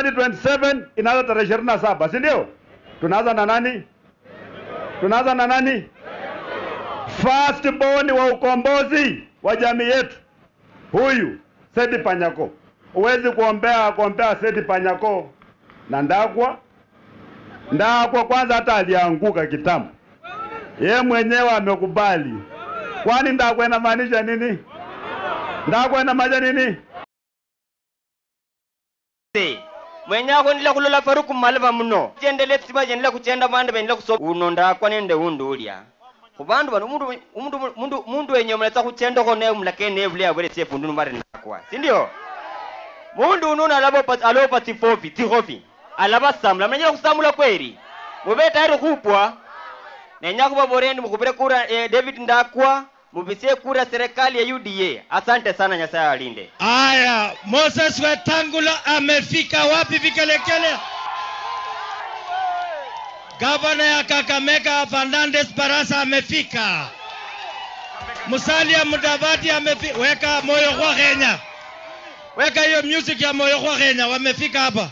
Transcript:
2027 inaanza tarehe 27, si ndio? Tunaanza na nani? Tunaanza na nani? First born wa ukombozi wa jamii yetu. Huyu Seth Panyako. Uwezi kuombea Seth Panyako na Ndakwa kwanza hata alianguka kitambo. Yeye mwenyewe amekubali. Kwani Ndakwa inamaanisha nini? Ndakwa inamaanisha nini? Mwenyako nila kulola Faruku malva muno. Jendele tsiba jendela kuchenda bande benela kuso uno Ndakwa nende undu ulya. Kubandu bano mundu wenye mletsa kuchenda kone mlakene evule abwele sefu ndunu mari Ndakwa. Si ndio? Mundu ununa alopa tihofi. Alaba samla mwenye kusamula kweli. Mube tayari kupwa. Nenya kubaboreni mukupere kura David Ndakwa, mubisie kura serikali ya UDA. Asante sana, Nyasaye alinde. Aya, Moses Wetangula amefika wapi vikelekele? Gavana ya Kakamega Fernandez Barasa amefika. Musalia Mudavadi amefika. Weka moyo kwa Kenya. Weka hiyo music ya moyo kwa Kenya, wamefika hapa.